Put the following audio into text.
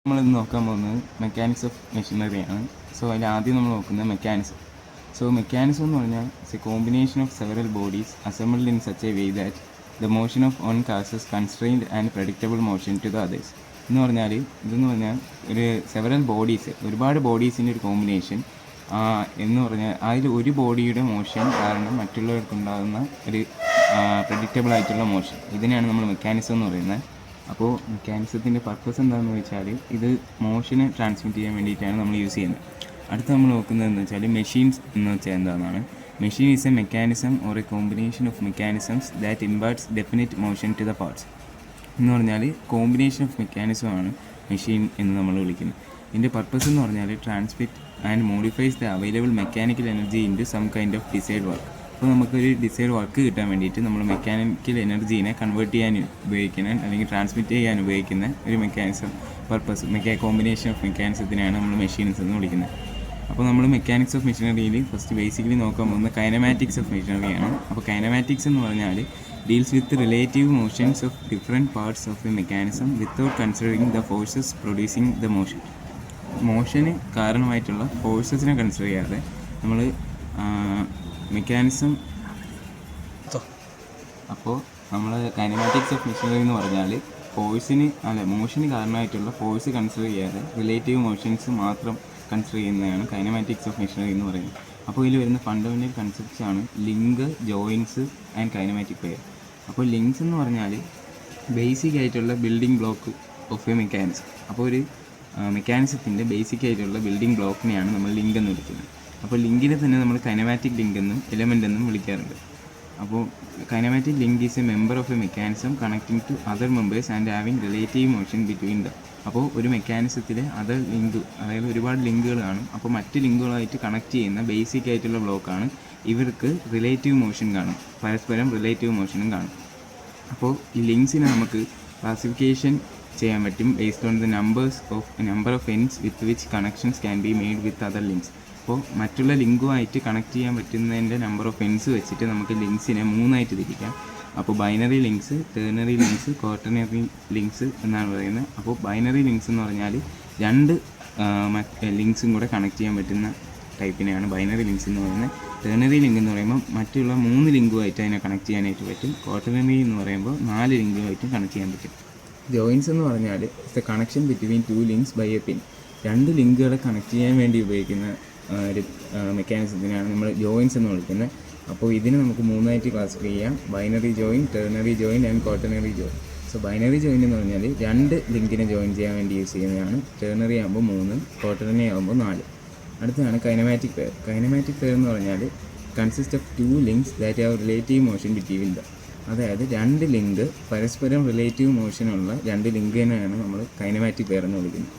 നമ്മളിന്ന് നോക്കാൻ പോകുന്നത് മെക്കാനിക്സ് ഓഫ് മെഷീനറിയാണ്. സോ അതിൽ ആദ്യം നമ്മൾ നോക്കുന്നത് മെക്കാനിസം. സോ മെക്കാനിസം എന്ന് പറഞ്ഞാൽ it's a combination of several bodies assembled in such a way that the motion of one causes constrained and predictable motion to the others. എന്ന് പറഞ്ഞാൽ ഇതെന്ന് പറഞ്ഞാൽ ഒരു സെവറൽ ബോഡീസ്, ഒരുപാട് ബോഡീസിൻ്റെ ഒരു കോമ്പിനേഷൻ എന്ന് പറഞ്ഞാൽ അതിൽ ഒരു ബോഡിയുടെ മോഷൻ കാരണം മറ്റുള്ളവർക്കുണ്ടാകുന്ന ഒരു പ്രഡിക്റ്റബിൾ ആയിട്ടുള്ള മോഷൻ, ഇതിനെയാണ് നമ്മൾ മെക്കാനിസം എന്ന് പറയുന്നത്. അപ്പോൾ മെക്കാനിസത്തിൻ്റെ പർപ്പസ് എന്താണെന്ന് വെച്ചാൽ ഇത് മോഷനെ ട്രാൻസ്മിറ്റ് ചെയ്യാൻ വേണ്ടിയിട്ടാണ് നമ്മൾ യൂസ് ചെയ്യുന്നത്. അടുത്ത് നമ്മൾ നോക്കുന്നത് എന്ന് വെച്ചാൽ മെഷീൻസ് എന്ന് വെച്ചാൽ എന്താണെന്നാണ്. Machine is a mechanism or a combination of mechanisms that imparts definite motion to the parts. എന്ന് പറഞ്ഞാൽ കോമ്പിനേഷൻ ഓഫ് മെക്കാനിസമാണ് മെഷീൻ എന്ന് നമ്മൾ വിളിക്കുന്നത്. ഇതിൻ്റെ പർപ്പസ് എന്ന് പറഞ്ഞാൽ transmit and modifies the available mechanical energy into some kind of desired work. അപ്പോൾ നമുക്കൊരു ഡിസൈഡ് വർക്ക് കിട്ടാൻ വേണ്ടിയിട്ട് നമ്മൾ മെക്കാനിക്കൽ എനർജീനെ കൺവേർട്ട് ചെയ്യാൻ ഉപയോഗിക്കുന്ന അല്ലെങ്കിൽ ട്രാൻസ്മിറ്റ് ചെയ്യാൻ ഉപയോഗിക്കുന്ന ഒരു മെക്കാനിസം പർപ്പസ് കോമ്പിനേഷൻ ഓഫ് മെക്കാനിസത്തിനെയാണ് നമ്മൾ മെഷീൻസ് എന്ന് വിളിക്കുന്നത്. അപ്പോൾ നമ്മൾ മെക്കാനിക്സ് ഓഫ് മെഷീനറിയിൽ ഫസ്റ്റ് ബേസിക്കലി നോക്കാൻ പോകുന്ന കൈനമാറ്റിക്സ് ഓഫ് മെഷീനറിയാണ്. അപ്പോൾ കൈനമാറ്റിക്സ് എന്ന് പറഞ്ഞാൽ deals with relative motions of different parts of a mechanism without considering the forces producing the motion. മോഷന് കാരണമായിട്ടുള്ള ഫോഴ്സസിനെ കൺസിഡർ ചെയ്യാതെ നമ്മൾ മെക്കാനിസം. അപ്പോൾ നമ്മൾ കൈനമാറ്റിക്സ് ഓഫ് മെഷീനറി എന്ന് പറഞ്ഞാൽ മോഷന് കാരണമായിട്ടുള്ള ഫോഴ്സ് കൺസിഡർ ചെയ്യാതെ റിലേറ്റീവ് മോഷൻസ് മാത്രം കൺസിഡർ ചെയ്യുന്നതാണ് കൈനമാറ്റിക്സ് ഓഫ് മെഷീനറി എന്ന് പറയുന്നത്. അപ്പോൾ ഇതിൽ വരുന്ന ഫണ്ടമെൻ്റൽ കൺസെപ്റ്റ്സ് ആണ് link, joints and kinematic pair. അപ്പോൾ ലിങ്ക്സ് എന്ന് പറഞ്ഞാൽ ബേസിക് ആയിട്ടുള്ള building block of a mechanism. അപ്പോൾ ഒരു മെക്കാനിസത്തിൻ്റെ ബേസിക് ആയിട്ടുള്ള ബിൽഡിംഗ് ബ്ലോക്കിനെയാണ് നമ്മൾ ലിങ്ക് എന്ന് വിളിക്കുന്നത്. അപ്പോൾ ലിങ്കിനെ തന്നെ നമ്മൾ കൈനമാറ്റിക് ലിങ്ക് എന്നും എലമെൻ്റ് എന്നും വിളിക്കാറുണ്ട്. അപ്പോൾ kinematic link is a member of a mechanism connecting two other members and having relative motion between them. അപ്പോൾ ഒരു മെക്കാനിസത്തിലെ അതർ ലിങ്ക്, അതായത് ഒരുപാട് ലിങ്കുകൾ കാണും. അപ്പോൾ മറ്റ് ലിങ്കുകളായിട്ട് കണക്ട് ചെയ്യുന്ന ബേസിക് ആയിട്ടുള്ള ബ്ലോക്കാണ്. ഇവർക്ക് റിലേറ്റീവ് മോഷൻ കാണും, പരസ്പരം റിലേറ്റീവ് മോഷനും കാണും. അപ്പോൾ ഈ ലിങ്ക്സിനെ നമുക്ക് ക്ലാസിഫിക്കേഷൻ ചെയ്യാൻ പറ്റും based on the number of ends with which connections can be made with other links. അപ്പോൾ മറ്റുള്ള ലിങ്കുമായിട്ട് കണക്ട് ചെയ്യാൻ പറ്റുന്നതിൻ്റെ നമ്പർ ഓഫ് എൻഡ്സ് വെച്ചിട്ട് നമുക്ക് ലിങ്ക്സിനെ മൂന്നായിട്ട് തിരിക്കാം. അപ്പോൾ binary links, ternary links, quaternary links എന്നാണ് പറയുന്നത്. അപ്പോൾ ബൈനറി ലിങ്ക്സ് എന്ന് പറഞ്ഞാൽ രണ്ട് ലിങ്ക്സും കൂടെ കണക്ട് ചെയ്യാൻ പറ്റുന്ന ടൈപ്പിനെയാണ് ബൈനറി ലിങ്ക്സ് എന്ന് പറയുന്നത്. ടെർണറി ലിങ്ക് എന്ന് പറയുമ്പോൾ മറ്റുള്ള 3 ലിങ്കുമായിട്ട് അതിനെ കണക്ട് ചെയ്യാനായിട്ട് പറ്റും. ക്വാട്ടർണറി എന്ന് പറയുമ്പോൾ 4 ലിങ്കുമായിട്ടും കണക്ട് ചെയ്യാൻ പറ്റും. ജോയിൻസ് എന്ന് പറഞ്ഞാൽ it's a connection between 2 links by a pin. 2 ലിങ്കുകളെ കണക്ട് ചെയ്യാൻ വേണ്ടി ഉപയോഗിക്കുന്ന ഒരു മെക്കാനിസത്തിനാണ് നമ്മൾ ജോയിൻസ് എന്ന് വിളിക്കുന്നത്. അപ്പോൾ ഇതിനെ നമുക്ക് മൂന്നായിട്ട് ക്ലാസിഫൈ ചെയ്യാം: binary join, ternary join and quaternary join. So binary join എന്ന് പറഞ്ഞാൽ 2 ലിങ്കിനെ ജോയിൻ ചെയ്യാൻ വേണ്ടി യൂസ് ചെയ്യുന്നതാണ്. ടെർണറി ആകുമ്പോൾ 3, ക്വാട്ടർണറി ആകുമ്പോൾ 4. അടുത്താണ് കൈനമാറ്റിക് പെയർ. കൈനമാറ്റിക് പെയർ എന്ന് പറഞ്ഞാൽ consist of 2 links that have relative motion between dum. അതായത് 2 ലിങ്ക് പരസ്പരം റിലേറ്റീവ് മോഷനുള്ള 2 ലിങ്കിനെയാണ് നമ്മൾ കൈനമാറ്റിക് പെയർ എന്ന് വിളിക്കുന്നത്.